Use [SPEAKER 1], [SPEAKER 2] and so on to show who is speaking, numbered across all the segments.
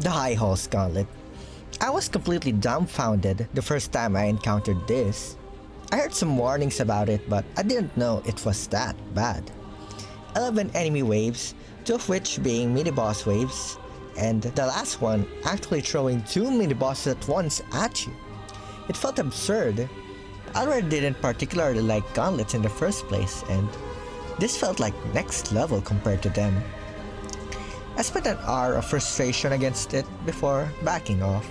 [SPEAKER 1] The High Halls Gauntlet. I was completely dumbfounded the first time I encountered this. I heard some warnings about it, but I didn't know it was that bad. 11 enemy waves, 2 of which being mini-boss waves, and the last one actually throwing 2 mini-bosses at once at you. It felt absurd. I already didn't particularly like gauntlets in the first place, and this felt like next level compared to them. I spent an hour of frustration against it before backing off.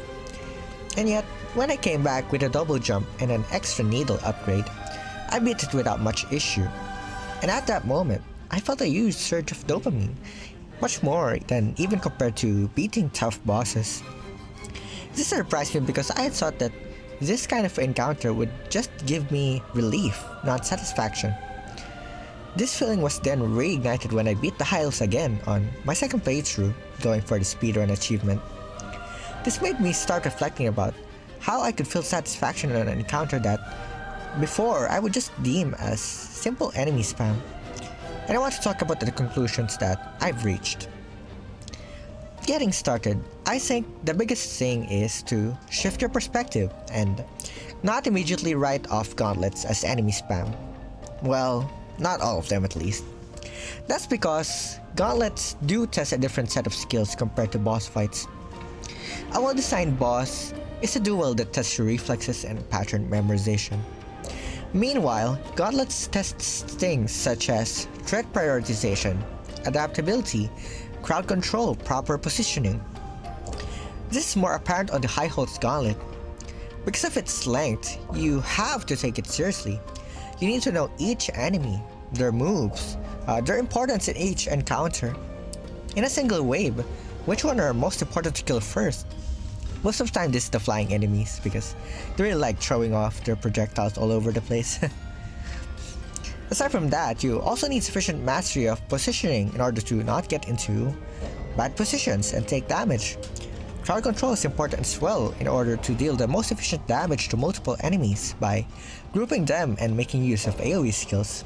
[SPEAKER 1] And yet, when I came back with a double jump and an extra needle upgrade, I beat it without much issue. And at that moment, I felt a huge surge of dopamine, much more than even compared to beating tough bosses. This surprised me because I had thought that this kind of encounter would just give me relief, not satisfaction. This feeling was then reignited when I beat the Hiles again on my second playthrough, going for the speedrun achievement. This made me start reflecting about how I could feel satisfaction on an encounter that before I would just deem as simple enemy spam. And I want to talk about the conclusions that I've reached. Getting started, I think the biggest thing is to shift your perspective and not immediately write off gauntlets as enemy spam. Well, not all of them at least. That's because gauntlets do test a different set of skills compared to boss fights. A well-designed boss is a duel that tests your reflexes and pattern memorization. Meanwhile, gauntlets tests things such as threat prioritization, adaptability, crowd control, proper positioning. This is more apparent on the High Halls Gauntlet. Because of its length, you have to take it seriously. You need to know each enemy, their moves, their importance in each encounter. In a single wave, which one are most important to kill first? Most of the time this is the flying enemies because they really like throwing off their projectiles all over the place. Aside from that, you also need sufficient mastery of positioning in order to not get into bad positions and take damage. Crowd control is important as well in order to deal the most efficient damage to multiple enemies by grouping them and making use of AoE skills.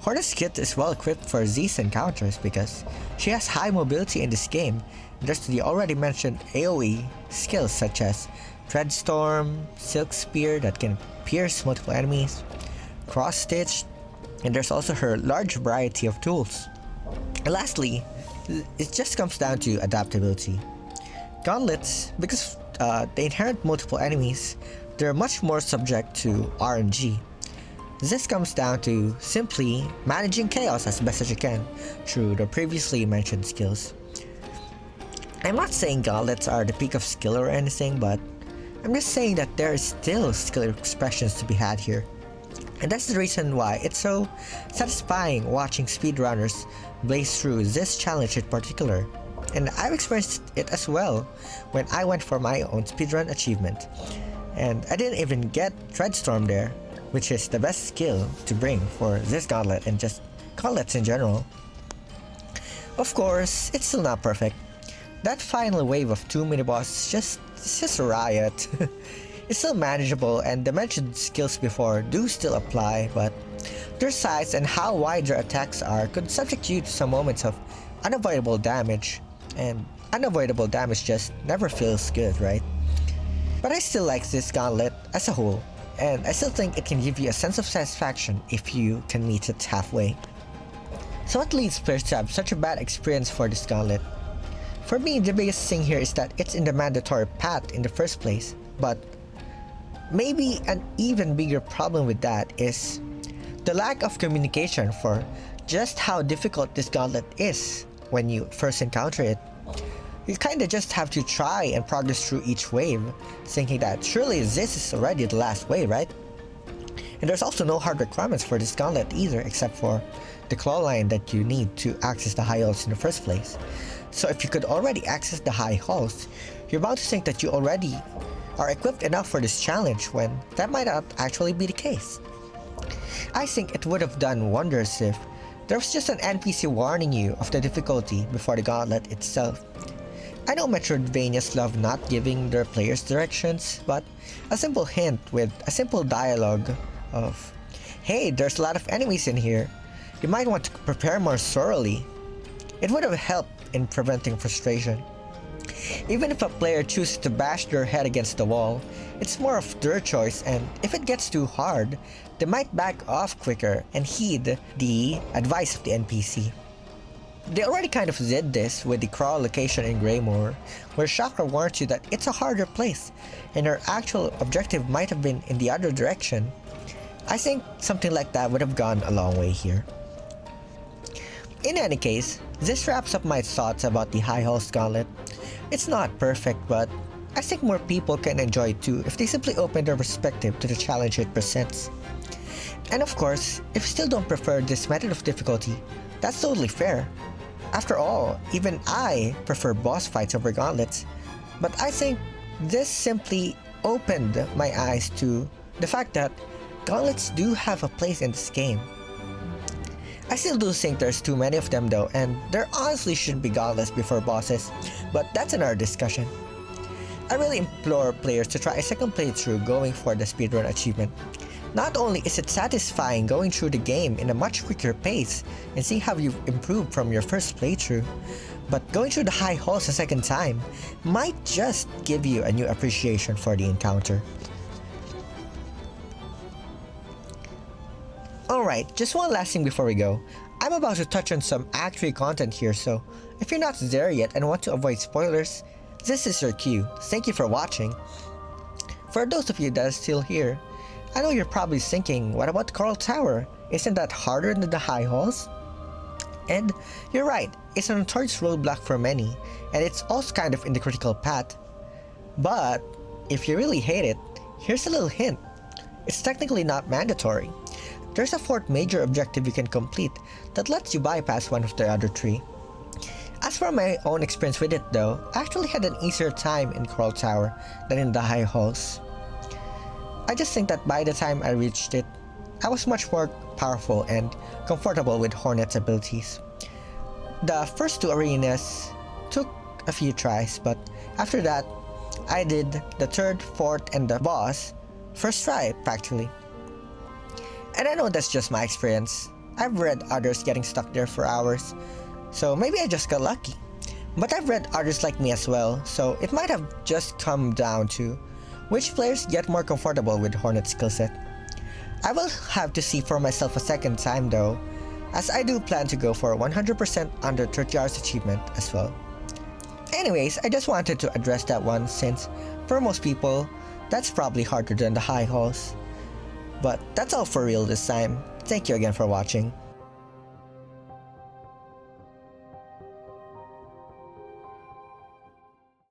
[SPEAKER 1] Horda's kit is well equipped for Z's encounters because she has high mobility in this game, and there's the already mentioned AoE skills such as Dreadstorm, Silk Spear that can pierce multiple enemies, Cross Stitch, and there's also her large variety of tools. And lastly, it just comes down to adaptability. Gauntlets, because they inherit multiple enemies, they're much more subject to RNG. This comes down to simply managing chaos as best as you can through the previously mentioned skills. I'm not saying gauntlets are the peak of skill or anything, but I'm just saying that there is still skill expressions to be had here. And that's the reason why it's so satisfying watching speedrunners blaze through this challenge in particular. And I've experienced it as well when I went for my own speedrun achievement. And I didn't even get Dreadstorm there, which is the best skill to bring for this gauntlet and just gauntlets in general. Of course, it's still not perfect. That final wave of 2 mini-bosses it's just a riot. It's still manageable and the mentioned skills before do still apply, but their size and how wide their attacks are could subject you to some moments of unavoidable damage, and unavoidable damage just never feels good, right? But I still like this gauntlet as a whole, and I still think it can give you a sense of satisfaction if you can meet it halfway. So what leads players to have such a bad experience for this gauntlet? For me, the biggest thing here is that it's in the mandatory path in the first place, but maybe an even bigger problem with that is the lack of communication for just how difficult this gauntlet is when you first encounter it. You kinda just have to try and progress through each wave, thinking that surely this is already the last wave, right? And there's also no hard requirements for this gauntlet either, except for the claw line that you need to access the high halls in the first place. So if you could already access the high halls, you're bound to think that you already are equipped enough for this challenge when that might not actually be the case. I think it would have done wonders if there was just an NPC warning you of the difficulty before the gauntlet itself. I know Metroidvanias love not giving their players directions, but a simple hint with a simple dialogue of, "Hey, there's a lot of enemies in here. You might want to prepare more thoroughly." It would have helped in preventing frustration. Even if a player chooses to bash their head against the wall, it's more of their choice, and if it gets too hard, they might back off quicker and heed the advice of the NPC. They already kind of did this with the crawl location in Greymoor, where Chakra warns you that it's a harder place, and our actual objective might have been in the other direction. I think something like that would have gone a long way here. In any case, this wraps up my thoughts about the High Halls Gauntlet. It's not perfect, but I think more people can enjoy it too if they simply open their perspective to the challenge it presents. And of course, if you still don't prefer this method of difficulty, that's totally fair. After all, even I prefer boss fights over gauntlets, but I think this simply opened my eyes to the fact that gauntlets do have a place in this game. I still do think there's too many of them though, and there honestly shouldn't be gauntlets before bosses, but that's another discussion. I really implore players to try a second playthrough going for the speedrun achievement. Not only is it satisfying going through the game in a much quicker pace and seeing how you've improved from your first playthrough, but going through the high halls a second time might just give you a new appreciation for the encounter. Alright, just one last thing before we go. I'm about to touch on some Act 3 content here, so if you're not there yet and want to avoid spoilers, this is your cue. Thank you for watching. For those of you that are still here, I know you're probably thinking, what about Coral Tower? Isn't that harder than the High Halls? And you're right, it's a notorious roadblock for many, and it's also kind of in the critical path. But if you really hate it, here's a little hint. It's technically not mandatory. There's a fourth major objective you can complete that lets you bypass one of the other three. As for my own experience with it though, I actually had an easier time in Coral Tower than in the High Halls. I just think that by the time I reached it, I was much more powerful and comfortable with Hornet's abilities. The first two arenas took a few tries, but after that, I did the third, fourth, and the boss first try practically. And I know that's just my experience. I've read others getting stuck there for hours, so maybe I just got lucky. But I've read others like me as well, so it might have just come down to which players get more comfortable with Hornet's skillset. I will have to see for myself a second time though, as I do plan to go for 100% under 30 hours achievement as well. Anyways, I just wanted to address that one since, for most people, that's probably harder than the High Halls. But that's all for real this time. Thank you again for watching.